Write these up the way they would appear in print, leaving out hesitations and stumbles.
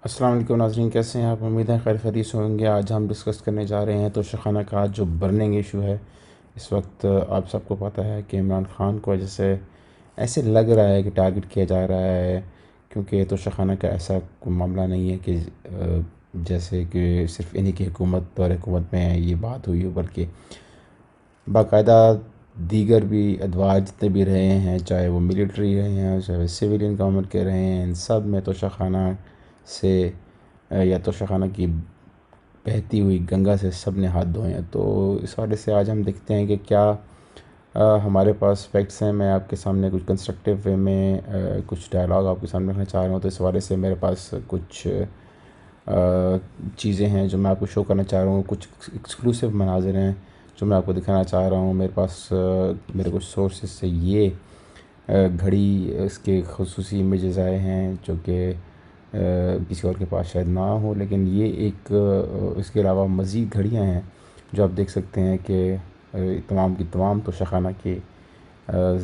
السلام علیکم ناظرین، کیسے ہیں آپ؟ امید ہے خیر خیریت سے ہوں گے۔ آج ہم ڈسکس کرنے جا رہے ہیں توشخانہ کا جو برننگ ایشو ہے۔ اس وقت آپ سب کو پتہ ہے کہ عمران خان کو وجہ سے ایسے لگ رہا ہے کہ ٹارگٹ کیا جا رہا ہے، کیونکہ توشخانہ کا ایسا کوئی معاملہ نہیں ہے کہ جیسے کہ صرف انہی کی دور حکومت میں یہ بات ہوئی ہو، بلکہ باقاعدہ دیگر بھی ادوار جتنے بھی رہے ہیں، چاہے وہ ملٹری رہے ہیں، چاہے وہ سویلین گورنمنٹ کے رہے ہیں، ان سب میں توشخانہ سے یا توشخانہ کی بہتی ہوئی گنگا سے سب نے ہاتھ دھوئے ہیں۔ تو اس حوالے سے آج ہم دیکھتے ہیں کہ کیا ہمارے پاس فیکٹس ہیں۔ میں آپ کے سامنے کچھ کنسٹرکٹیو وے میں کچھ ڈائلاگ آپ کے سامنے رکھنا چاہ رہا ہوں، تو اس حوالے سے میرے پاس کچھ چیزیں ہیں جو میں آپ کو شو کرنا چاہ رہا ہوں، کچھ ایکسکلوسیو مناظر ہیں جو میں آپ کو دکھانا چاہ رہا ہوں۔ میرے پاس میرے کچھ سورسز سے یہ گھڑی اس کے خصوصی امیجز آئے ہیں جو کہ کسی اور کے پاس شاید نہ ہو، لیکن یہ ایک اس کے علاوہ مزید گھڑیاں ہیں جو آپ دیکھ سکتے ہیں کہ تمام کی تمام توشخانہ کی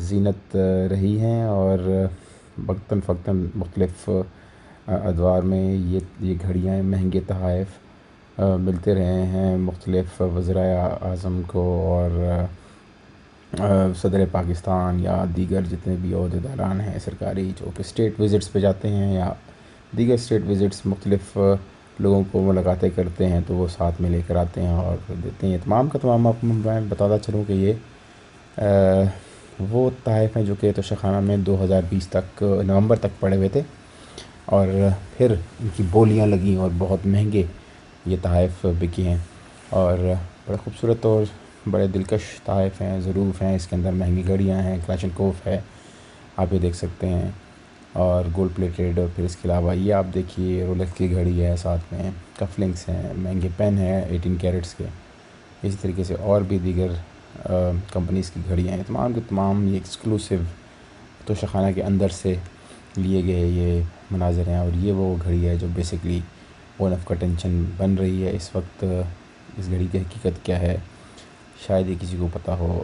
زینت رہی ہیں، اور وقتاً فوقتاً مختلف ادوار میں یہ گھڑیاں مہنگے تحائف ملتے رہے ہیں مختلف وزرائے اعظم کو اور صدر پاکستان یا دیگر جتنے بھی عہدیداران ہیں سرکاری، جو کہ اسٹیٹ وزٹس پہ جاتے ہیں یا دیگر اسٹیٹ وزٹس مختلف لوگوں کو ملاقاتیں کرتے ہیں، تو وہ ساتھ میں لے کر آتے ہیں اور دیتے ہیں۔ تمام کا تمام آپ کو میں بتاتا چلوں کہ یہ وہ تحائف ہیں جو کہ توشخانہ میں 2020 تک نومبر تک پڑے ہوئے تھے، اور پھر ان کی بولیاں لگیں اور بہت مہنگے یہ تحائف بکی ہیں، اور بڑے خوبصورت اور بڑے دلکش تحائف ہیں، ظروف ہیں، اس کے اندر مہنگی گھڑیاں ہیں، کلاشنکوف ہے، آپ یہ دیکھ سکتے ہیں، اور گولڈ پلیٹیڈ، اور پھر اس کے علاوہ یہ آپ دیکھیے رولیکس کی گھڑی ہے، ساتھ میں کف لنکس ہیں، مہنگے پین ہیں 18 کیرٹس کے، اسی طریقے سے اور بھی دیگر کمپنیز کی گھڑیاں ہیں۔ تمام کے تمام یہ ایکسکلوسیو توشخانہ کے اندر سے لیے گئے یہ مناظر ہیں، اور یہ وہ گھڑی ہے جو بیسکلی ون آف کنٹینشن بن رہی ہے اس وقت۔ اس گھڑی کی حقیقت کیا ہے شاید ہی کسی کو پتہ ہو،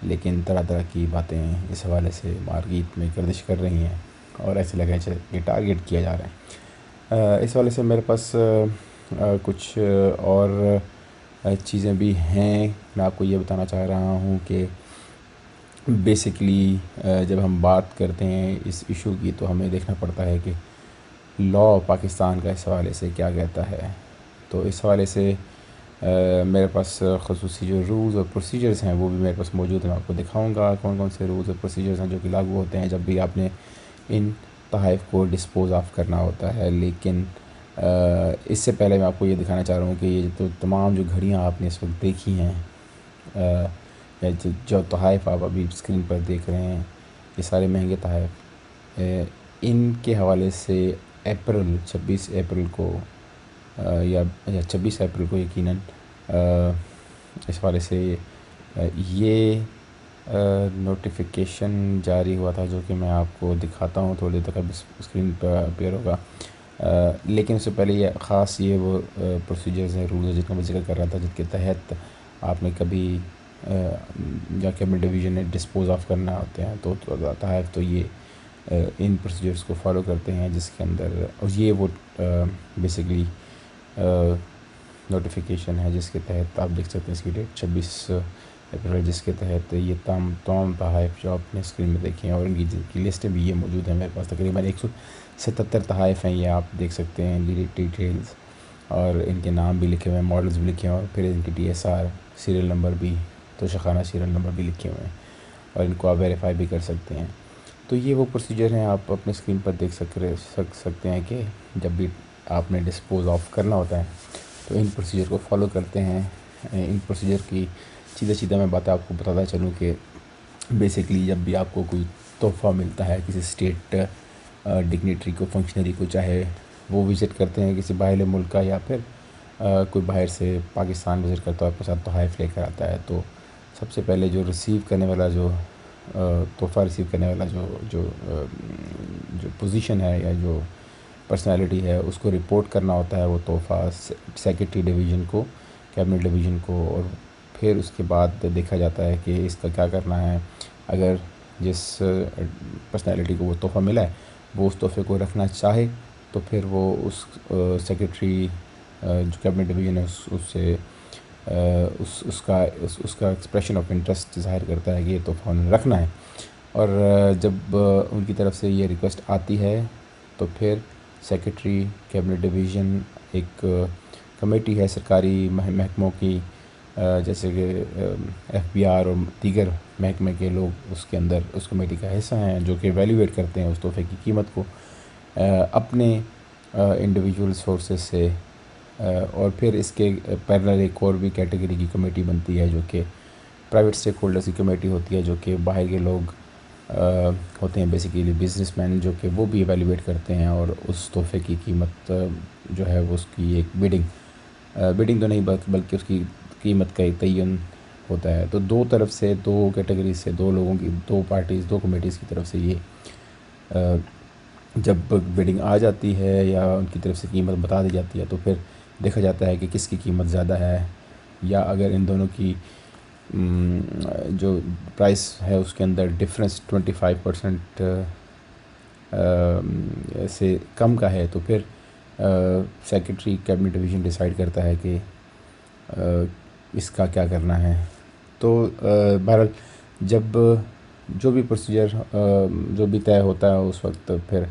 لیکن طرح طرح کی باتیں اس حوالے سے مارکیٹ میں گردش کر رہی ہیں، اور ایسے لگا کہ ٹارگٹ کیا جا رہا ہے۔ اس حوالے سے میرے پاس کچھ اور چیزیں بھی ہیں۔ میں آپ کو یہ بتانا چاہ رہا ہوں کہ بیسکلی جب ہم بات کرتے ہیں اس ایشو کی، تو ہمیں دیکھنا پڑتا ہے کہ لا پاکستان کا اس حوالے سے کیا کہتا ہے۔ تو اس حوالے سے میرے پاس خصوصی جو رولز اور پروسیجرز ہیں وہ بھی میرے پاس موجود ہیں۔ میں آپ کو دکھاؤں گا کون کون سے رولز اور پروسیجرز ہیں جو کہ لاگو ہوتے ہیں جب بھی آپ نے ان تحائف کو ڈسپوز آف کرنا ہوتا ہے۔ لیکن اس سے پہلے میں آپ کو یہ دکھانا چاہ رہا ہوں کہ یہ تو تمام جو گھڑیاں آپ نے اس وقت دیکھی ہیں، یا جو تحائف آپ ابھی اسکرین پر دیکھ رہے ہیں، یہ سارے مہنگے تحائف ان کے حوالے سے 26 اپریل کو یا 26 اپریل کو یقیناً اس حوالے سے یہ نوٹیفیکیشن جاری ہوا تھا، جو کہ میں آپ کو دکھاتا ہوں تھوڑی دیر تک، اب اسکرین پر اپیئر ہوگا۔ لیکن اس سے پہلے یہ خاص یہ وہ پروسیجرز ہیں، رولز جن کا میں ذکر کر رہا تھا، جن کے تحت آپ نے کبھی یا کیبنٹ ڈویژن نے ڈسپوز آف کرنا ہوتے ہیں تو تحائف تو یہ ان پروسیجرز کو فالو کرتے ہیں، جس کے اندر اور یہ وہ بیسکلی نوٹیفیکیشن ہے جس کے تحت آپ دیکھ سکتے ہیں اس کی ڈیٹ 26 اپریل، جس کے تحت یہ تمام تحائف جو آپ نے اسکرین میں دیکھے ہیں، اور ان کی لسٹیں بھی یہ موجود ہیں میرے پاس، تقریباً 177 تحائف ہیں، یہ آپ دیکھ سکتے ہیں ڈیٹیلز، اور ان کے نام بھی لکھے ہوئے ہیں، ماڈلز بھی لکھے ہیں، اور پھر ان کی DSR سیریل نمبر بھی، توشخانہ سیریل نمبر بھی لکھے ہوئے ہیں، اور ان کو آپ ویریفائی بھی کر سکتے ہیں۔ تو یہ وہ پروسیجر ہیں، آپ اپنے اسکرین پر دیکھ سکتے ہیں کہ جب بھی آپ نے ڈسپوز آف کرنا ہوتا ہے تو ان پروسیجر کو فالو کرتے ہیں۔ ان پروسیجر کی سیدھا میں بات آپ کو بتاتا چلوں کہ بیسکلی جب بھی آپ کو کوئی تحفہ ملتا ہے کسی اسٹیٹ ڈگنیٹری کو، فنکشنری کو، چاہے وہ وزٹ کرتے ہیں کسی باہر ملک کا، یا پھر کوئی باہر سے پاکستان وزٹ کرتا ہے اور اپنے ساتھ تحائف لے کر آتا ہے، تو سب سے پہلے جو ریسیو کرنے والا جو تحفہ ریسیو کرنے والا جو پوزیشن ہے یا جو پرسنالٹی ہے، اس کو رپورٹ کرنا ہوتا ہے وہ تحفہ سیکرٹری ڈویژن کو، کیبنٹ ڈویژن کو، اور پھر اس کے بعد دیکھا جاتا ہے کہ اس کا کیا کرنا ہے۔ اگر جس پرسنالٹی کو وہ تحفہ ملا ہے وہ اس تحفے کو رکھنا چاہے تو پھر وہ اس سیکرٹری جو کیبنٹ ڈویژن ہے اس سے اس کا ایکسپریشن آف انٹرسٹ ظاہر کرتا ہے کہ یہ تحفہ انہیں رکھنا ہے. اور جب ان کی طرف سے یہ ریکویسٹ آتی ہے تو پھر سیکرٹری کیبنٹ ڈویژن ایک کمیٹی ہے سرکاری محکموں کی جیسے کہ FBR اور دیگر محکمے کے لوگ اس کے اندر اس کمیٹی کا حصہ ہیں جو کہ ایویلیویٹ کرتے ہیں اس تحفے کی قیمت کو اپنے انڈیویجول سورسز سے. اور پھر اس کے پیرلل ایک اور بھی کیٹیگری کی کمیٹی بنتی ہے جو کہ پرائیویٹ اسٹیک ہولڈرز کی کمیٹی ہوتی ہے جو کہ باہر کے لوگ ہوتے ہیں بیسیکلی بزنس مین جو کہ وہ بھی ایویلیویٹ کرتے ہیں اور اس تحفے کی قیمت جو ہے وہ اس کی ایک بیڈنگ تو نہیں بلکہ اس کی قیمت کا ایک تعین ہوتا ہے. تو دو طرف سے دو کیٹیگریز سے دو لوگوں کی دو پارٹیز دو کمیٹیز کی طرف سے یہ جب بیڈنگ آ جاتی ہے یا ان کی طرف سے قیمت بتا دی جاتی ہے تو پھر دیکھا جاتا ہے کہ کس کی قیمت زیادہ ہے یا اگر ان دونوں کی جو پرائس ہے اس کے اندر ڈفرینس 25% سے کم کا ہے تو پھر سیکرٹری کیبنٹ ڈویژن ڈیسائیڈ کرتا ہے کہ اس کا کیا کرنا ہے. تو بہرحال جب جو بھی پروسیجر جو بھی طے ہوتا ہے اس وقت پھر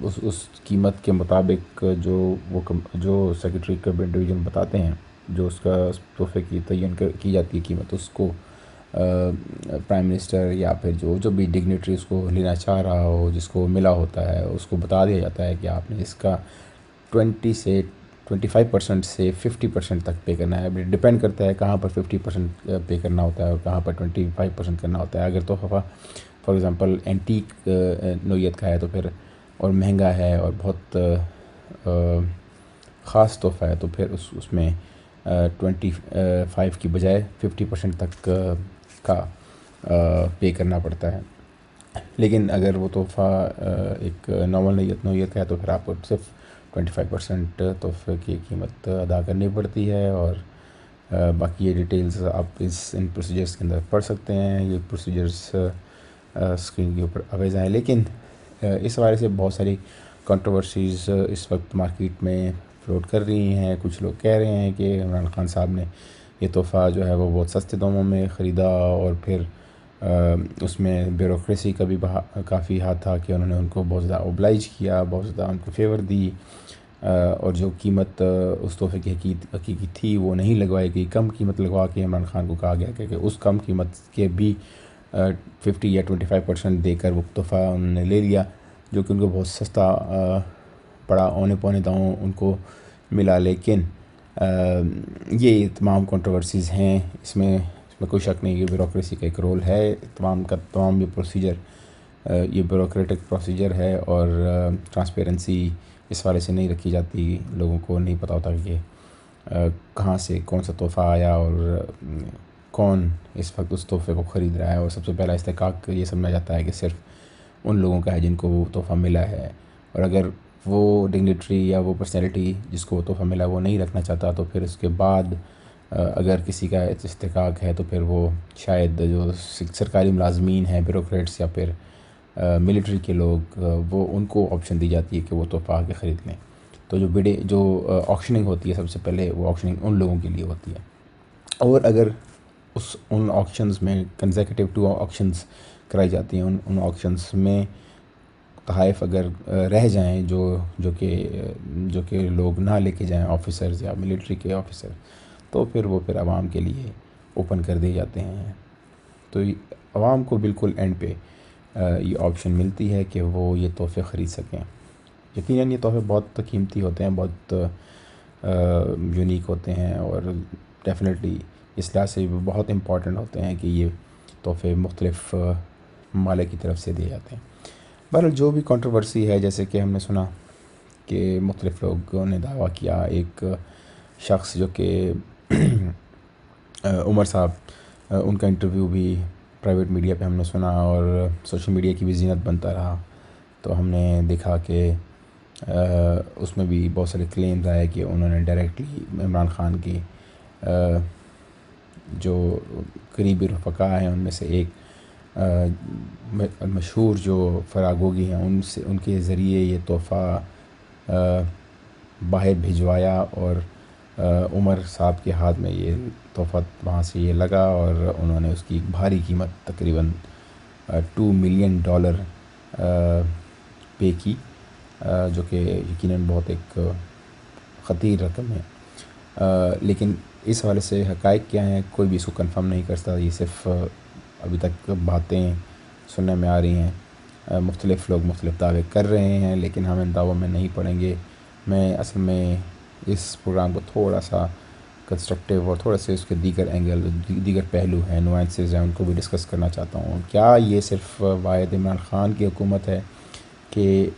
اس قیمت کے مطابق جو سیکرٹری کیبنٹ ڈویژن بتاتے ہیں جو اس کا تحفے کی تعین کی جاتی ہے قیمت اس کو پرائم منسٹر یا پھر جو بھی ڈگنیٹری اس کو لینا چاہ رہا ہو جس کو ملا ہوتا ہے اس کو بتا دیا جاتا ہے کہ آپ نے اس کا 25% سے 50% تک پے کرنا ہے. ڈپینڈ کرتا ہے کہاں پر 50% پے کرنا ہوتا ہے اور کہاں پر 25% کرنا ہوتا ہے. اگر تحفہ فار ایگزامپل اینٹیک نوعیت کا ہے تو پھر اور مہنگا ہے اور بہت خاص تحفہ ہے تو پھر اس میں 25 کی بجائے 50% تک کا پے کرنا پڑتا ہے. لیکن اگر وہ تحفہ ایک نارمل نوعیت کا ہے تو پھر آپ کو صرف 25% تحفے کی قیمت ادا کرنی پڑتی ہے. اور باقی یہ ڈیٹیلز آپ ان پروسیجرز کے اندر پڑھ سکتے ہیں. یہ پروسیجرز اسکرین کے اوپر اویز ہیں. لیکن اس حوالے سے بہت ساری کنٹروورسیز اس وقت مارکیٹ میں فلوٹ کر رہی ہیں. کچھ لوگ کہہ رہے ہیں کہ عمران خان صاحب نے یہ تحفہ جو ہے وہ بہت سستے داموں میں خریدا اور پھر اس میں بیوروکریسی کا بھی کافی ہاتھ تھا کہ انہوں نے ان کو بہت زیادہ اوبلائج کیا, بہت زیادہ ان کو فیور دی اور جو قیمت اس تحفے کی حقیقی تھی وہ نہیں لگوائی گئی. کم قیمت لگوا کے عمران خان کو کہا گیا کہ اس کم قیمت کے بھی 50 یا 25% دے کر وہ تحفہ انہوں نے لے لیا جو کہ ان کو بہت سستا پڑا, اونے پونے داؤں ان کو ملا. لیکن یہ تمام کنٹروورسیز ہیں. اس میں کوئی شک نہیں کہ بیوروکریسی کا ایک رول ہے. تمام یہ پروسیجر یہ بیوروکریٹک پروسیجر ہے اور ٹرانسپیرنسی اس والے سے نہیں رکھی جاتی. لوگوں کو نہیں پتہ ہوتا کہ کہاں سے کون سا تحفہ آیا اور کون اس وقت اس تحفے کو خرید رہا ہے. اور سب سے پہلا استحقاق یہ سمجھا جاتا ہے کہ صرف ان لوگوں کا ہے جن کو وہ تحفہ ملا ہے. اور اگر وہ ڈگنیٹری یا وہ پرسنالٹی جس کو وہ تحفہ ملا وہ نہیں رکھنا چاہتا تو پھر اس کے بعد اگر کسی کا استحقاق ہے تو پھر وہ شاید جو سرکاری ملازمین ہیں بیوروکریٹس یا پھر ملٹری کے لوگ وہ ان کو آپشن دی جاتی ہے کہ وہ تحفہ آ کے خرید لیں. تو جو آکشننگ ہوتی ہے سب سے پہلے وہ آکشننگ ان لوگوں کے لیے ہوتی ہے. اور اگر ان آکشنز میں کنزیکٹیو 2 آکشنز کرائی جاتی ہیں ان آکشنز میں تحائف اگر رہ جائیں جو کہ لوگ نہ لے کے جائیں آفیسرز یا ملٹری کے آفیسر تو پھر وہ عوام کے لیے اوپن کر دیے جاتے ہیں. تو عوام کو بالکل اینڈ پہ یہ آپشن ملتی ہے کہ وہ یہ تحفے خرید سکیں. یقیناً یہ تحفے بہت قیمتی ہوتے ہیں, بہت یونیک ہوتے ہیں اور ڈیفینیٹلی اس لحاظ سے بھی بہت امپورٹنٹ ہوتے ہیں کہ یہ تحفے مختلف ممالک کی طرف سے دیے جاتے ہیں. بہرحال جو بھی کنٹروورسی ہے جیسے کہ ہم نے سنا کہ مختلف لوگوں نے دعویٰ کیا, ایک شخص جو کہ عمر صاحب ان کا انٹرویو بھی پرائیویٹ میڈیا پہ ہم نے سنا اور سوشل میڈیا کی بھی زینت بنتا رہا. تو ہم نے دیکھا کہ اس میں بھی بہت سارے کلیمز آئے کہ انہوں نے ڈائریکٹلی عمران خان کی جو قریبی رفقا ہیں ان میں سے ایک مشہور جو فراگوگی ہیں ان کے ذریعے یہ تحفہ باہر بھجوایا اور عمر صاحب کے ہاتھ میں یہ تحفہ وہاں سے یہ لگا اور انہوں نے اس کی ایک بھاری قیمت تقریباً $2 ملین پے کی، جو کہ یقیناً بہت ایک خطیر رقم ہے۔ لیکن اس حوالے سے حقائق کیا ہیں کوئی بھی اس کو کنفرم نہیں کرتا، یہ صرف ابھی تک باتیں سننے میں آ رہی ہیں، مختلف لوگ مختلف دعوے کر رہے ہیں، لیکن ہم ان دعووں میں نہیں پڑیں گے۔ میں اصل میں اس پروگرام کو تھوڑا سا کنسٹرکٹیو اور تھوڑا سے اس کے دیگر اینگل، دیگر پہلو ہیں، نوائنسز ہیں، ان کو بھی ڈسکس کرنا چاہتا ہوں۔ کیا یہ صرف واحد عمران خان کی حکومت ہے کہ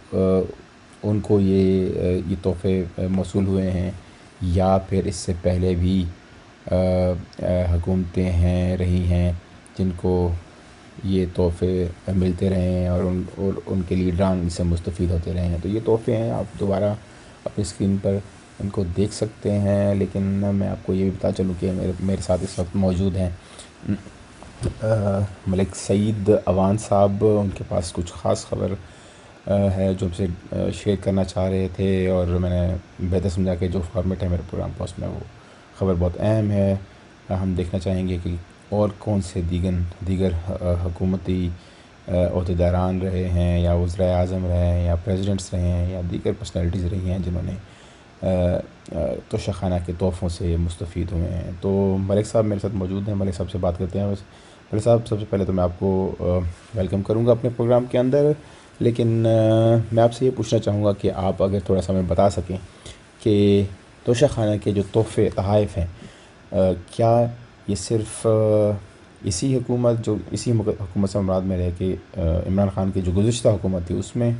ان کو یہ تحفے موصول ہوئے ہیں، یا پھر اس سے پہلے بھی حکومتیں رہی ہیں جن کو یہ تحفے ملتے رہے ہیں اور ان کے لیڈران اس سے مستفید ہوتے رہے ہیں؟ تو یہ تحفے ہیں، آپ دوبارہ اپنی اسکرین پر ان کو دیکھ سکتے ہیں، لیکن میں آپ کو یہ بھی بتا چلوں کہ میرے ساتھ اس وقت موجود ہیں ملک سعید اوان صاحب۔ ان کے پاس کچھ خاص خبر ہے جو ہم سے شیئر کرنا چاہ رہے تھے، اور میں نے بہتر سمجھا کہ جو فارمیٹ ہے میرے پروگرام کا اس میں وہ خبر بہت اہم ہے۔ ہم دیکھنا چاہیں گے کہ اور کون سے دیگر حکومتی عہدیداران رہے ہیں، یا وزرائے اعظم رہے ہیں، یا پریزیڈنٹس رہے ہیں، یا دیگر پرسنالٹیز رہی ہیں جنہوں نے توشہ خانہ کے تحفوں سے مستفید ہوئے ہیں۔ تو ملک صاحب میرے ساتھ موجود ہیں، ملک صاحب سے بات کرتے ہیں۔ ملک صاحب، سب سے پہلے تو میں آپ کو ویلکم کروں گا اپنے پروگرام کے اندر، لیکن میں آپ سے یہ پوچھنا چاہوں گا کہ آپ اگر تھوڑا سا ہمیں بتا سکیں کہ توشہ خانہ کے جو تحفے تحائف ہیں، کیا یہ صرف اسی حکومت سے مراد میں رہے کہ عمران خان کی جو گزشتہ حکومت تھی اس میں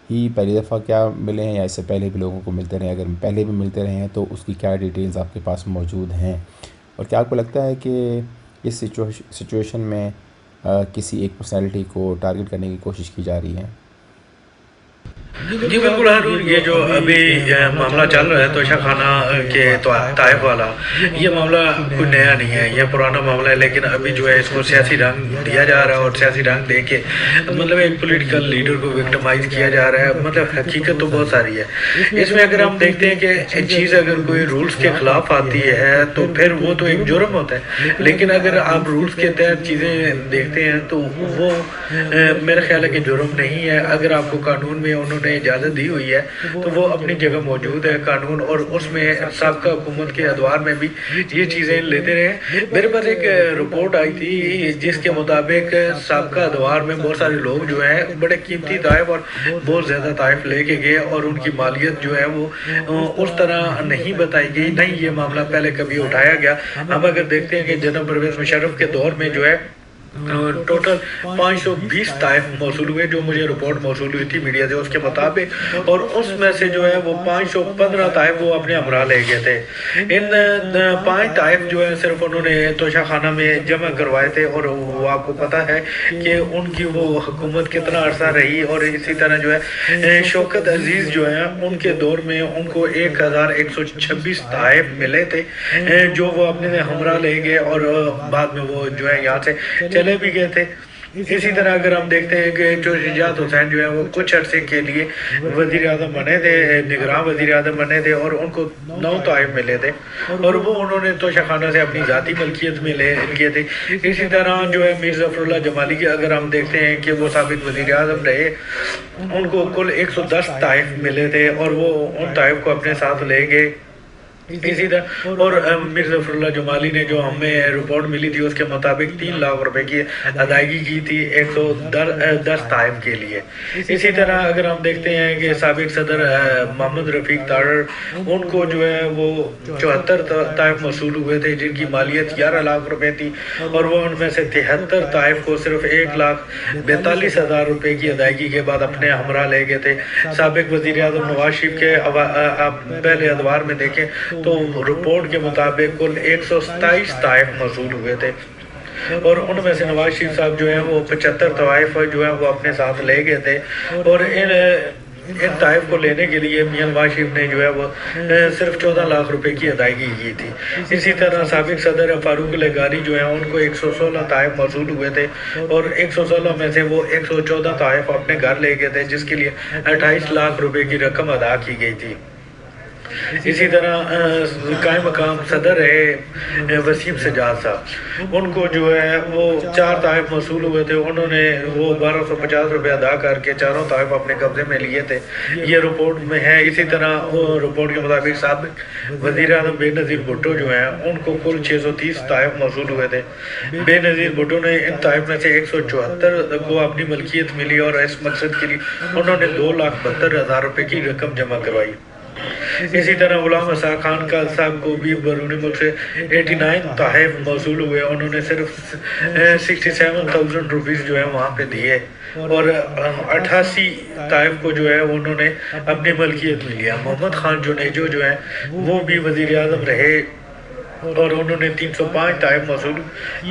ہی پہلی دفعہ کیا ملے ہیں، یا اس سے پہلے بھی لوگوں کو ملتے رہے ہیں؟ اگر پہلے بھی ملتے رہے ہیں تو اس کی کیا ڈیٹیلز آپ کے پاس موجود ہیں؟ اور کیا آپ کو لگتا ہے کہ اس سچویشن میں کسی ایک پرسنالٹی کو ٹارگٹ کرنے کی کوشش کی جا رہی ہے؟ جی بالکل ہارون، یہ جو ابھی معاملہ چل رہا ہے توشہ خانہ کے طائف والا، یہ معاملہ کوئی نیا نہیں ہے، یہ پرانا معاملہ ہے، لیکن ابھی جو ہے اس کو سیاسی رنگ دیا جا رہا ہے، اور سیاسی رنگ دے کے مطلب ایک پولیٹیکل لیڈر کو وکٹمائز کیا جا رہا ہے۔ مطلب حقیقت تو بہت ساری ہے اس میں۔ اگر ہم دیکھتے ہیں کہ چیز اگر کوئی رولز کے خلاف آتی ہے تو پھر وہ تو ایک جرم ہوتا ہے، لیکن اگر آپ رولز کے تحت چیزیں دیکھتے ہیں تو وہ میرا خیال ہے کہ جرم نہیں ہے۔ اگر آپ کو قانون میں انہوں نے اجازت دی ہوئی ہے تو وہ اپنی جگہ موجود ہے قانون، اور اس میں سابقہ حکومت کے ادوار میں بھی یہ چیزیں لیتے رہے۔ میرے پاس ایک رپورٹ آئی تھی جس کے مطابق سابقہ ادوار میں بہت سارے لوگ جو ہیں بڑے قیمتی تحائف اور بہت زیادہ تحائف لے کے گئے، اور ان کی مالیت جو ہے وہ اس طرح نہیں بتائی گئی، نہیں یہ معاملہ پہلے کبھی اٹھایا گیا۔ ہم اگر دیکھتے ہیں کہ جناب پرویز مشرف کے دور میں جو ہے ٹوٹل 520 تحائف موصول ہوئے، جو مجھے رپورٹ موصول ہوئی تھی میڈیا سے اس کے مطابق، اور اس میں سے جو ہے وہ 515 تحائف وہ اپنے ہمراہ لے گئے تھے۔ ان 5 تحائف جو ہے صرف انہوں نے توشہ خانہ میں جمع کروائے تھے، اور وہ آپ کو پتہ ہے کہ ان کی وہ حکومت کتنا عرصہ رہی، اور اسی طرح جو ہے شوکت عزیز جو ہے ان کے دور میں ان کو 1126 تحائف ملے تھے، جو وہ اپنے ہمراہ لے گئے، اور بعد میں وہ جو ہے یہاں سے چلے بھی گئے تھے۔ اسی طرح اگر ہم دیکھتے ہیں کہ جو شجاعت حسین جو ہے وہ کچھ عرصے کے لیے وزیر اعظم بنے تھے، نگراں وزیر اعظم بنے تھے، اور ان کو 9 تحائف ملے تھے، اور وہ انہوں نے توشہ خانہ سے اپنی ذاتی ملکیت میں لے لیے تھے۔ اسی طرح جو ہے میر ظفر اللہ جمالی کی اگر ہم دیکھتے ہیں کہ وہ سابق وزیر اعظم رہے، ان کو کل 110 تحائف ملے تھے، اور وہ ان تحائف کو اپنے ساتھ لے گئے۔ اسی طرح اور میر ظفر اللہ جمالی نے جو ہمیں رپورٹ ملی تھی اس کے مطابق 3 لاکھ روپے کی ادائیگی کی تھی 110 تحائف کے لیے۔ اسی طرح اگر ہم دیکھتے ہیں کہ سابق صدر محمد رفیق تارڑ، ان کو جو ہے وہ 74 تحائف موصول ہوئے تھے جن کی مالیت 11 لاکھ روپے تھی، اور وہ ان میں سے 73 تحائف کو صرف 1,42,000 روپے کی ادائیگی کے بعد اپنے ہمراہ لے گئے تھے۔ سابق وزیر اعظم نواز شریف کے آپ پہلے ادوار میں دیکھیں تو رپورٹ کے مطابق کل 127 تحائف موصول ہوئے تھے، اور ان میں سے نواز شریف صاحب جو ہیں وہ 75 تحائف جو ہیں وہ اپنے ساتھ لے گئے تھے۔ اور ان تحائف کو لینے کے لیے میاں نواز شریف نے جو ہے وہ صرف 14 لاکھ روپے کی ادائیگی کی تھی۔ اسی طرح سابق صدر فاروق لغاری جو ہیں ان کو 116 تحائف موصول ہوئے تھے اور 116 میں سے وہ 114 تحائف اپنے گھر لے گئے تھے، جس کے لیے 28 لاکھ روپے کی رقم ادا کی گئی تھی۔ اسی طرح قائم مقام صدر رہے وسیم سجاد صاحب، ان کو جو ہے وہ 4 تحائف موصول ہوئے تھے، انہوں نے وہ 1250 روپے ادا کر کے چاروں تحائف اپنے قبضے میں لیے تھے، یہ رپورٹ میں ہے۔ اسی طرح رپورٹ کے مطابق سابق وزیر اعظم بے نظیر بھٹو جو ہیں ان کو کل 630 تحائف موصول ہوئے تھے۔ بے نظیر بھٹو نے ان تحائف میں سے 174 کو اپنی ملکیت ملی اور اس مقصد کے لیے انہوں نے 2,72,000 روپے کی رقم جمع کروائی۔ اسی طرح غلام اسحاق خان کا صاحب کو بھی بیرون ملک سے 89 تحائف موصول ہوئے، انہوں نے صرف 67,000 روپیز جو ہے وہاں پہ دیے اور 88 تحائف کو جو ہے انہوں نے اپنی ملکیت میں لیا۔ محمد خان جنیجو جو ہیں وہ بھی وزیر اعظم رہے اور انہوں نے 305 تحائف موصول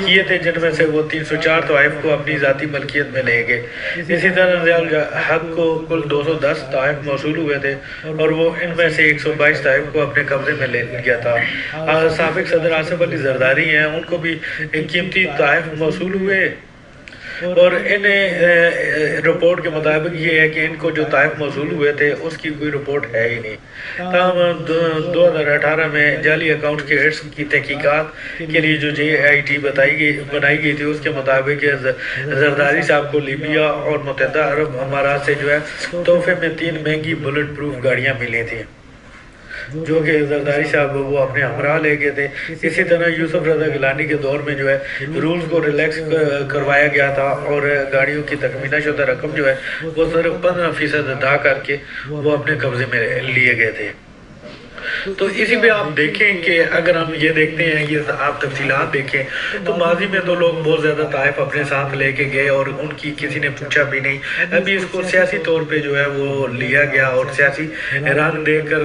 کیے تھے، جن میں سے وہ 304 تحائف کو اپنی ذاتی ملکیت میں لے گئے۔ اسی طرح ضیاء الحق کو کل 210 تحائف موصول ہوئے تھے اور وہ ان میں سے 122 تحائف کو اپنے قبضے میں لے لیا تھا۔ سابق صدر آصف علی زرداری ہیں، ان کو بھی قیمتی تحائف موصول ہوئے اور انہیں رپورٹ کے مطابق یہ ہے کہ ان کو جو تحائف موصول ہوئے تھے اس کی کوئی رپورٹ ہے ہی نہیں۔ تاہم 2018 میں جعلی اکاؤنٹ کے ایڈس کی تحقیقات کے لیے جو JIT بنائی گئی تھی، اس کے مطابق زرداری صاحب کو لیبیا اور متحدہ عرب امارات سے جو ہے تحفے میں 3 مہنگی بلٹ پروف گاڑیاں ملی تھیں، جو کہ زرداری صاحب وہ اپنے ہمراہ لے گئے تھے۔ اسی طرح یوسف رضا گیلانی کے دور میں جو ہے رولز کو ریلیکس کروایا گیا تھا اور گاڑیوں کی تخمینہ شدہ رقم جو ہے وہ صرف 15% ادا کر کے وہ اپنے قبضے میں لیے گئے تھے۔ تو اسی پہ آپ دیکھیں کہ اگر ہم یہ دیکھتے ہیں، یہ آپ تفصیلات دیکھیں تو ماضی میں تو لوگ بہت زیادہ تحائف اپنے ساتھ لے کے گئے اور ان کی کسی نے پوچھا بھی نہیں۔ ابھی اس کو سیاسی طور پہ جو ہے وہ لیا گیا اور سیاسی رنگ دے کر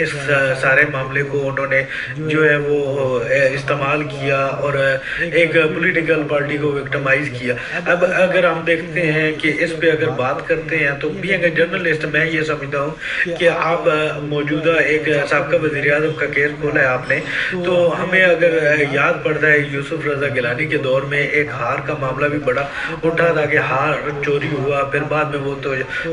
اس سارے معاملے کو انہوں نے جو ہے وہ استعمال کیا اور ایک پولیٹیکل پارٹی کو وکٹمائز کیا۔ اب اگر ہم دیکھتے ہیں کہ اس پہ اگر بات کرتے ہیں تو بھی اگر جرنلسٹ میں یہ سمجھتا ہوں کہ آپ موجودہ ایک سابقہ وزیر اعظم کا کیس کھولا ہے آپ نے، تو ہمیں اگر یاد پڑتا ہے یوسف رضا گیلانی کے دور میں ایک ہار کا معاملہ بھی بڑا اٹھا تھا کہ ہار چوری ہوا، پھر بعد میں وہ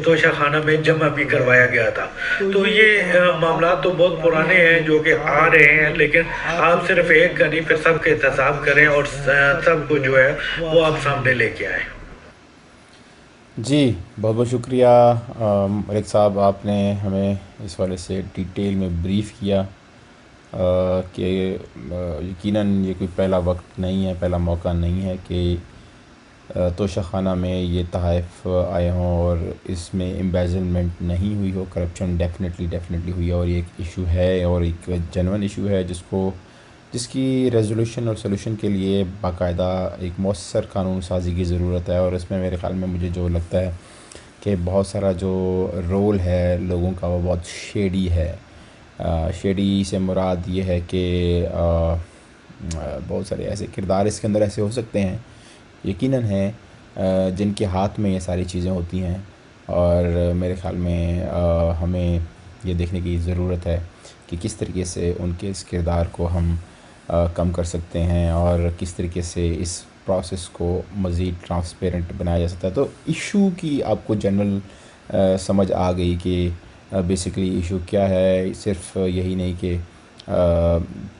توشہ خانہ میں جمع بھی کروایا گیا تھا۔ تو یہ معاملات تو بہت پرانے ہیں جو کہ آ رہے ہیں، لیکن آپ صرف ایک کا نہیں پھر سب کا احتساب کریں اور سب کو جو ہے وہ آپ سامنے لے کے آئیں۔ جی بہت بہت شکریہ ملک صاحب، آپ نے ہمیں اس والے سے ڈیٹیل میں بریف کیا کہ یقیناً یہ کوئی پہلا وقت نہیں ہے، پہلا موقع نہیں ہے کہ توشہ خانہ میں یہ تحائف آئے ہوں اور اس میں امبیزلمنٹ نہیں ہوئی ہو، کرپشن ڈیفینیٹلی ہوئی ہے اور یہ ایک ایشو ہے اور ایک جینوئن ایشو ہے جس کی ریزولوشن اور سولوشن کے لیے باقاعدہ ایک مؤثر قانون سازی کی ضرورت ہے۔ اور اس میں میرے خیال میں مجھے جو لگتا ہے کہ بہت سارا جو رول ہے لوگوں کا وہ بہت شیڈی ہے۔ شیڈی سے مراد یہ ہے کہ بہت سارے ایسے کردار اس کے اندر ایسے ہو سکتے ہیں، یقیناً ہیں، جن کے ہاتھ میں یہ ساری چیزیں ہوتی ہیں، اور میرے خیال میں ہمیں یہ دیکھنے کی ضرورت ہے کہ کس طریقے سے ان کے اس کردار کو ہم کم کر سکتے ہیں اور کس طریقے سے اس پروسیس کو مزید ٹرانسپیرنٹ بنایا جا سکتا ہے۔ تو ایشو کی آپ کو جنرل سمجھ آ گئی کہ بیسیکلی ایشو کیا ہے۔ صرف یہی نہیں کہ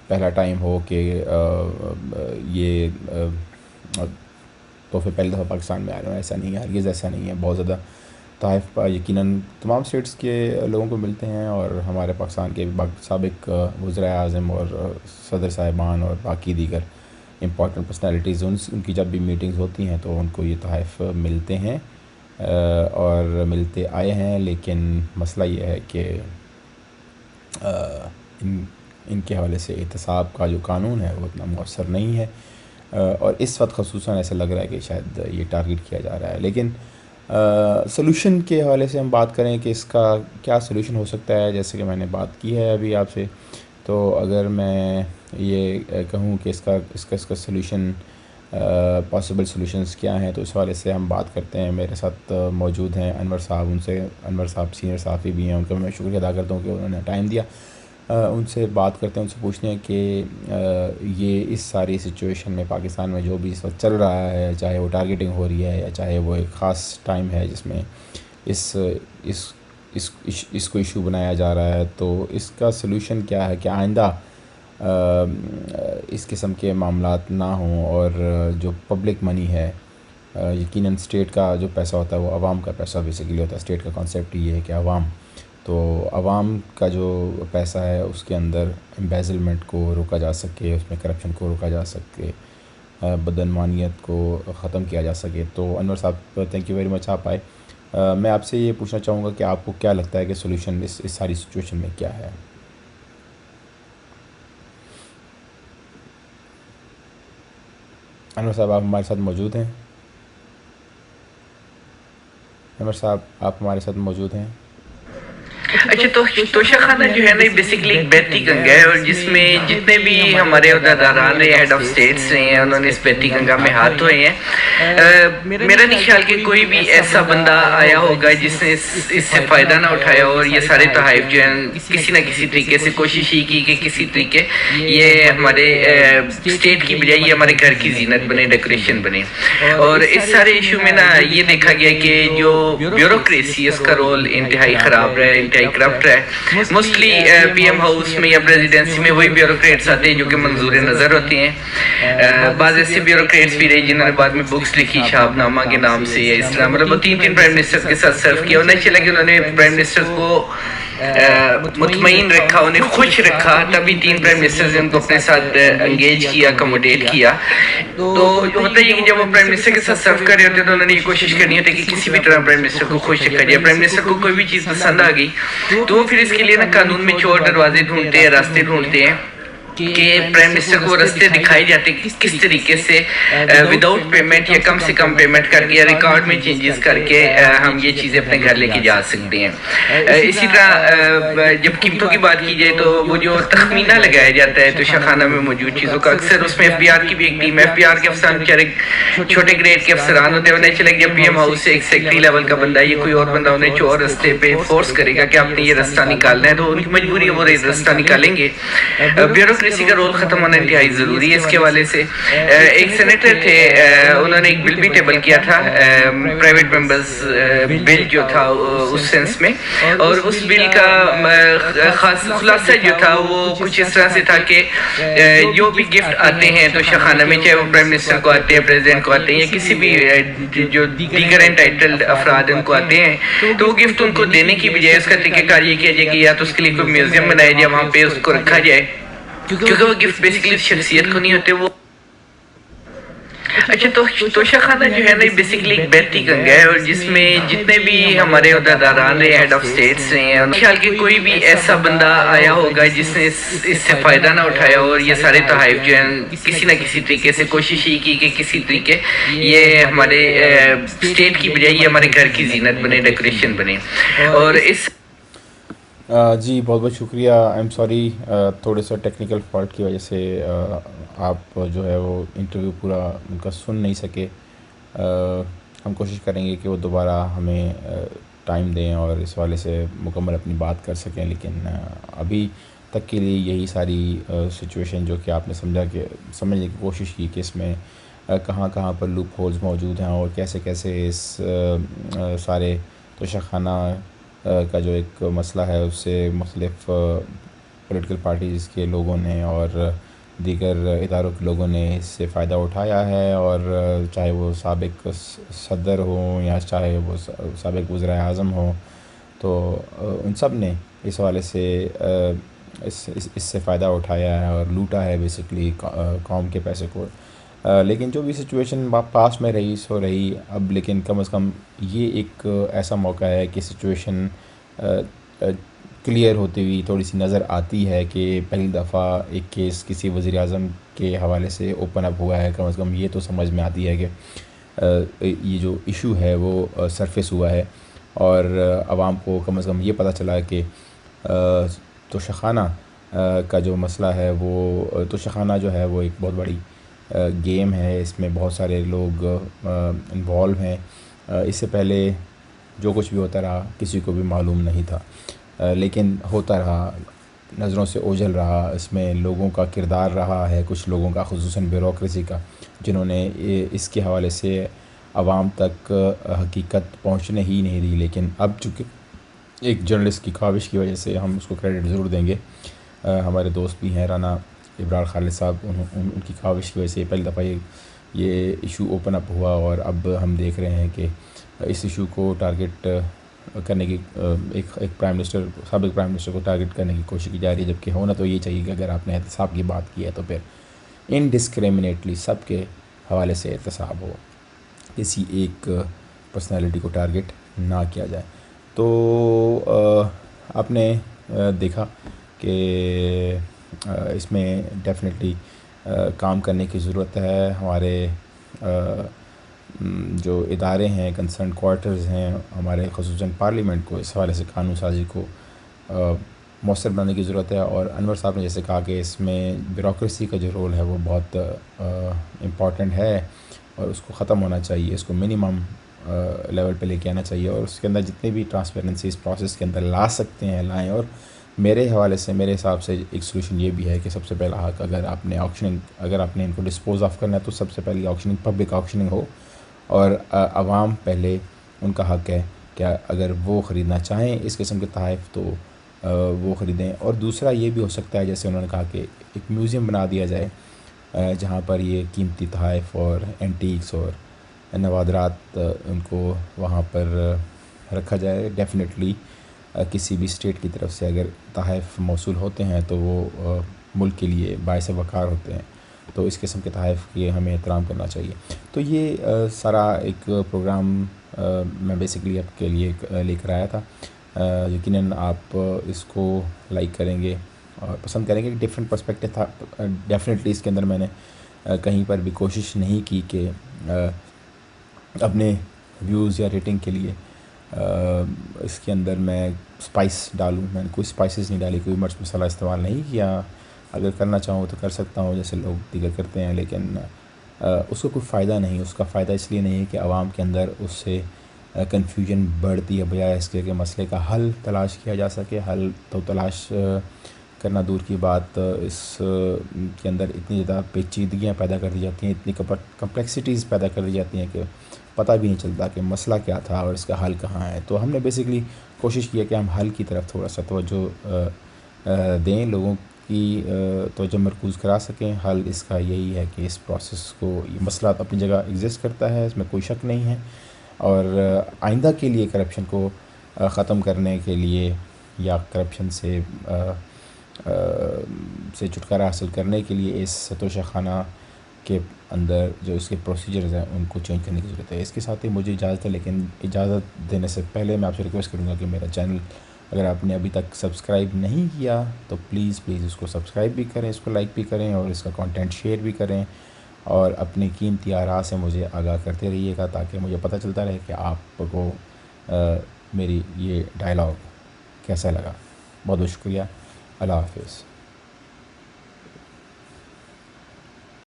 پہلا ٹائم ہو کہ یہ تحفے پہلی دفعہ پاکستان میں آ رہے ہیں، ایسا نہیں ہے، ہرگز ایسا نہیں ہے۔ بہت زیادہ تحائف یقیناً تمام اسٹیٹس کے لوگوں کو ملتے ہیں اور ہمارے پاکستان کے سابق وزراء اعظم اور صدر صاحبان اور باقی دیگر امپورٹنٹ پرسنالٹیز ان کی جب بھی میٹنگز ہوتی ہیں تو ان کو یہ تحائف ملتے ہیں اور ملتے آئے ہیں، لیکن مسئلہ یہ ہے کہ ان کے حوالے سے احتساب کا جو قانون ہے وہ اتنا مؤثر نہیں ہے اور اس وقت خصوصاً ایسا لگ رہا ہے کہ شاید یہ ٹارگٹ کیا جا رہا ہے۔ لیکن سلوشن کے حوالے سے ہم بات کریں کہ اس کا کیا سلوشن ہو سکتا ہے، جیسے کہ میں نے بات کی ہے ابھی آپ سے، تو اگر میں یہ کہوں کہ اس کا سلوشن پاسبل سلوشنز کیا ہیں، تو اس حوالے سے ہم بات کرتے ہیں۔ میرے ساتھ موجود ہیں انور صاحب، انور صاحب سینئر صحافی بھی ہیں، ان کا میں شکریہ ادا کرتا ہوں کہ انہوں نے ٹائم دیا۔ ان سے بات کرتے ہیں، ان سے پوچھتے ہیں کہ یہ اس ساری سچویشن میں پاکستان میں جو بھی اس وقت چل رہا ہے، چاہے وہ ٹارگیٹنگ ہو رہی ہے یا چاہے وہ ایک خاص ٹائم ہے جس میں اس کو ایشو بنایا جا رہا ہے، تو اس کا سلوشن کیا ہے کہ آئندہ اس قسم کے معاملات نہ ہوں، اور جو پبلک منی ہے، یقیناً اسٹیٹ کا جو پیسہ ہوتا ہے وہ عوام کا پیسہ بیسیکلی ہوتا ہے۔ اسٹیٹ کا کانسیپٹ یہ ہے کہ عوام کا جو پیسہ ہے اس کے اندر امبیزلمنٹ کو روکا جا سکے، اس میں کرپشن کو روکا جا سکے، بدعنوانیت کو ختم کیا جا سکے۔ تو انور صاحب تھینک یو ویری مچ، آپ آئے۔ میں آپ سے یہ پوچھنا چاہوں گا کہ آپ کو کیا لگتا ہے کہ سولوشن اس ساری سچویشن میں کیا ہے؟ انور صاحب آپ ہمارے ساتھ موجود ہیں؟ انور صاحب آپ ہمارے ساتھ موجود ہیں؟ اچھا، تو توشہ خانہ جو ہے نا بیسیکلی ایک بیتی گنگا ہے، اور جس میں جتنے بھی ہمارے عہدیداران رہے، ہیڈ آف سٹیٹس رہے ہیں، انہوں نے اس بیتی گنگا میں ہاتھ دھوئے ہیں۔ میرا نہیں خیال کہ کوئی بھی ایسا بندہ آیا ہوگا جس نے اس سے فائدہ نہ اٹھایا، اور یہ سارے تحائف جو ہیں کسی نہ کسی طریقے سے کوشش ہی کی کہ کسی طریقے یہ ہمارے اسٹیٹ کی بجائے یہ ہمارے گھر کی زینت بنے، ڈیکوریشن بنے۔ اور اس سارے ایشو میں نا یہ دیکھا گیا کہ جو بیوروکریسی اس کا رول انتہائی خراب رہا ہے، انتہائی کرپٹ ہے۔ موسٹلی پی ایم ہاؤس میں یا پریزیڈنسی میں وہی بیوروکریٹس آتے ہیں جو کہ منظور نظر ہوتے ہیں۔ بعض ایسے بیوروکریٹس بھی رہے جنہوں نے بعد میں بکس لکھی شہاب نامہ کے نام سے یا اس طرح، مطلب وہ تین پرائم منسٹر کے ساتھ سرو کیا۔ انہیں چلا کہ انہوں نے پرائم منسٹر کو مطمئن رکھا، انہیں خوش رکھا، تبھی تین پرائم منسٹرز نے ان کو اپنے ساتھ انگیج کیا، اکوموڈیٹ کیا۔ تو ہوتا ہے کہ جب وہ پرائم منسٹر کے ساتھ سرو کر رہے ہوتے ہیں تو انہوں نے یہ کوشش کرنی ہوتی ہے کہ کسی بھی طرح پرائم منسٹر کو خوش رکھا جائے۔ پرائم منسٹر کو کوئی بھی چیز پسند آ گئی تو وہ پھر اس کے لیے نا قانون میں چور دروازے ڈھونڈتے ہیں، راستے ڈھونڈتے ہیں کہ پرائم منسٹر کو راستے دکھائے جاتے ہیں کس طریقے سے وداؤٹ پیمنٹ یا کم سے کم پیمنٹ کر کے یا ریکارڈ میں چینجز کر کے ہم یہ چیزیں اپنے گھر لے کے جا سکتے ہیں۔ اسی طرح جب قیمتوں کی بات کی جائے تو وہ جو تخمینہ لگایا جاتا ہے توشہ خانہ میں موجود چیزوں کا، اکثر اس میں ایف بی آر کی بھی ایک ٹیم ہے۔ ایف بی آر کے افسران بیچارے چھوٹے گریڈ کے افسران ہوتے ہیں، انہیں چلے جب پی ایم ہاؤس سے ایک سیکٹری لیول کا بندہ یا کوئی اور بندہ انہیں چور رستے پہ فورس کرے گا کہ آپ نے یہ رستہ نکالنا ہے تو ان کی مجبوری ہے وہ رستہ نکالیں گے۔ بیوروکریسی کا رول ختم ہونا انتہائی ضروری ہے۔ اس کے حوالے سے ایک سینیٹر تھے، انہوں نے ایک بل بھی ٹیبل کیا تھا، پرائیویٹ ممبرز بل جو تھا اس سینس میں، اور اس بل کا خاص خلاصہ جو تھا وہ کچھ اس طرح سے تھا کہ جو بھی گفٹ آتے ہیں تو شاخانہ میں، چاہے وہ پرائم منسٹر کو آتے ہیں، پریزیڈنٹ کو آتے ہیں یا کسی بھی جو دیگر انٹائٹلڈ افراد ان کو آتے ہیں، تو وہ گفٹ ان کو دینے کی بجائے اس کا طریقہ کار یہ کیا جائے کہ یا تو اس کے لیے کوئی میوزیم بنایا جائے، وہاں پہ اس کو رکھا جائے، کیونکہ وہ گفٹ بیسیکلی شخصیت کو نہیں ہوتے وہ۔ اچھا، تو توشہ خانہ جو ہے نا بیسیکلی ایک بیتی گنگا ہے، اور جس میں جتنے بھی ہمارے عہدیداران رہے، ہیڈ آف سٹیٹس رہے ہیں، انہوں نے خیال کہ کوئی بھی ایسا بندہ آیا ہوگا جس نے اس سے فائدہ نہ اٹھایا، اور یہ سارے تحائف جو ہیں کسی نہ کسی طریقے سے کوشش ہی کی کہ کسی طریقے یہ ہمارے اسٹیٹ کی بجائے یہ ہمارے گھر کی زینت بنے، ڈیکوریشن بنے۔ اور اس جی بہت بہت شکریہ۔ آئی ایم سوری، تھوڑے سا ٹیکنیکل فالٹ کی وجہ سے آپ جو ہے وہ انٹرویو پورا ان کا سن نہیں سکے۔ ہم کوشش کریں گے کہ وہ دوبارہ ہمیں ٹائم دیں اور اس والے سے مکمل اپنی بات کر سکیں، لیکن ابھی تک کے لیے یہی ساری سچویشن جو کہ آپ نے سمجھنے کی کوشش کی کہ اس میں کہاں کہاں پر لوپ ہولز موجود ہیں اور کیسے کیسے اس سارے توشہ خانہ کا جو ایک مسئلہ ہے اس سے مختلف پولیٹیکل پارٹیز کے لوگوں نے اور دیگر اداروں کے لوگوں نے اس سے فائدہ اٹھایا ہے، اور چاہے وہ سابق صدر ہوں یا چاہے وہ سابق وزراء اعظم ہوں، تو ان سب نے اس حوالے سے اس سے فائدہ اٹھایا ہے اور لوٹا ہے بیسیکلی قوم کے پیسے کو۔ لیکن جو بھی سچویشن پاس میں رہی سو رہی اب، لیکن کم از کم یہ ایک ایسا موقع ہے کہ سچویشن کلیئر ہوتی ہوئی تھوڑی سی نظر آتی ہے کہ پہلی دفعہ ایک کیس کسی وزیر اعظم کے حوالے سے اوپن اپ ہوا ہے۔ کم از کم یہ تو سمجھ میں آتی ہے کہ یہ جو ایشو ہے وہ سرفیس ہوا ہے، اور عوام کو کم از کم یہ پتہ چلا کہ توشہ خانہ کا جو مسئلہ ہے وہ توشہ خانہ جو ہے وہ ایک بہت بڑی گیم ہے، اس میں بہت سارے لوگ انوالو ہیں. اس سے پہلے جو کچھ بھی ہوتا رہا کسی کو بھی معلوم نہیں تھا، لیکن ہوتا رہا، نظروں سے اوجھل رہا. اس میں لوگوں کا کردار رہا ہے، کچھ لوگوں کا، خصوصاً بیوروکریسی کا، جنہوں نے اس کے حوالے سے عوام تک حقیقت پہنچنے ہی نہیں دی. لیکن اب چونکہ ایک جرنلسٹ کی خواہش کی وجہ سے ہم اس کو کریڈٹ ضرور دیں گے. ہمارے دوست بھی ہیں رانا ابرار خالد صاحب، ان کی خواہش کی وجہ سے پہلی دفعہ یہ ایشو اوپن اپ ہوا، اور اب ہم دیکھ رہے ہیں کہ اس ایشو کو ٹارگٹ کرنے کی ایک پرائم منسٹر، سابق پرائم منسٹر کو ٹارگٹ کرنے کی کوشش کی جا رہی ہے. جبکہ ہونا تو یہ چاہیے کہ اگر آپ نے احتساب کی بات کی ہے تو پھر انڈسکریمنیٹلی سب کے حوالے سے احتساب ہو، کسی ایک پرسنالٹی کو ٹارگٹ نہ کیا جائے. تو آپ نے دیکھا کہ اس میں ڈیفینیٹلی کام کرنے کی ضرورت ہے. ہمارے جو ادارے ہیں، کنسرن کوارٹرز ہیں ہمارے، خصوصاً پارلیمنٹ کو اس حوالے سے قانون سازی کو مؤثر بنانے کی ضرورت ہے. اور انور صاحب نے جیسے کہا کہ اس میں بیوروکریسی کا جو رول ہے وہ بہت امپورٹنٹ ہے، اور اس کو ختم ہونا چاہیے، اس کو منیمم لیول پہ لے کے آنا چاہیے، اور اس کے اندر جتنے بھی ٹرانسپیرنسی اس پروسیس کے اندر لا سکتے ہیں لائیں. اور میرے حوالے سے، میرے حساب سے ایک سلوشن یہ بھی ہے کہ سب سے پہلا حق، اگر آپ نے اگر آپ نے ان کو ڈسپوز آف کرنا ہے تو سب سے پہلی آکشننگ پبلک آکشننگ ہو، اور عوام پہلے ان کا حق ہے کہ اگر وہ خریدنا چاہیں اس قسم کے تحائف تو وہ خریدیں. اور دوسرا یہ بھی ہو سکتا ہے، جیسے انہوں نے کہا کہ ایک میوزیم بنا دیا جائے جہاں پر یہ قیمتی تحائف اور اینٹیکس اور نوادرات ان کو وہاں پر رکھا جائے. ڈیفینیٹلی کسی بھی اسٹیٹ کی طرف سے اگر تحائف موصول ہوتے ہیں تو وہ ملک کے لیے باعث وقار ہوتے ہیں، تو اس قسم کے تحائف کی ہمیں احترام کرنا چاہیے. تو یہ سارا ایک پروگرام میں بیسکلی آپ کے لیے لے کر آیا تھا. یقیناً آپ اس کو لائک کریں گے اور پسند کریں گے. ڈفرینٹ پرسپیکٹو تھا ڈیفینیٹلی. اس کے اندر میں نے کہیں پر بھی کوشش نہیں کی کہ اپنے ویوز یا ریٹنگ کے لیے اس کے اندر میں اسپائس ڈالوں. میں نے کوئی اسپائسز نہیں ڈالی، کوئی مرچ مسالہ استعمال نہیں کیا. اگر کرنا چاہوں تو کر سکتا ہوں جیسے لوگ دیگر کرتے ہیں، لیکن اس کو کوئی فائدہ نہیں. اس کا فائدہ اس لیے نہیں ہے کہ عوام کے اندر اس سے کنفیوژن بڑھتی ہے، بجائے اس کے کہ مسئلے کا حل تلاش کیا جا سکے. حل تو تلاش کرنا دور کی بات، اس کے اندر اتنی زیادہ پیچیدگیاں پیدا کر دی جاتی ہیں، اتنی کمپلیکسٹیز پیدا کر دی جاتی ہیں کہ پتہ بھی نہیں چلتا کہ مسئلہ کیا تھا اور اس کا حل کہاں ہے. تو ہم نے بیسکلی کوشش کی ہے کہ ہم حل کی طرف تھوڑا سا توجہ دیں، لوگوں کی توجہ مرکوز کرا سکیں. حل اس کا یہی ہے کہ اس پروسیس کو، یہ مسئلہ اپنی جگہ ایگزسٹ کرتا ہے، اس میں کوئی شک نہیں ہے، اور آئندہ کے لیے کرپشن کو ختم کرنے کے لیے یا کرپشن سے چھٹکارا حاصل کرنے کے لیے اس توشہ خانہ کے اندر جو اس کے پروسیجرز ہیں ان کو چینج کرنے کی ضرورت ہے. اس کے ساتھ ہی مجھے اجازت ہے، لیکن اجازت دینے سے پہلے میں آپ سے ریکویسٹ کروں گا کہ میرا چینل اگر آپ نے ابھی تک سبسکرائب نہیں کیا تو پلیز اس کو سبسکرائب بھی کریں، اس کو لائک بھی کریں، اور اس کا کانٹینٹ شیئر بھی کریں، اور اپنی قیمتی آراء سے مجھے آگاہ کرتے رہیے گا تاکہ مجھے پتہ چلتا رہے کہ آپ کو میری یہ ڈائلاگ کیسا لگا. بہت بہت شکریہ. اللہ حافظ.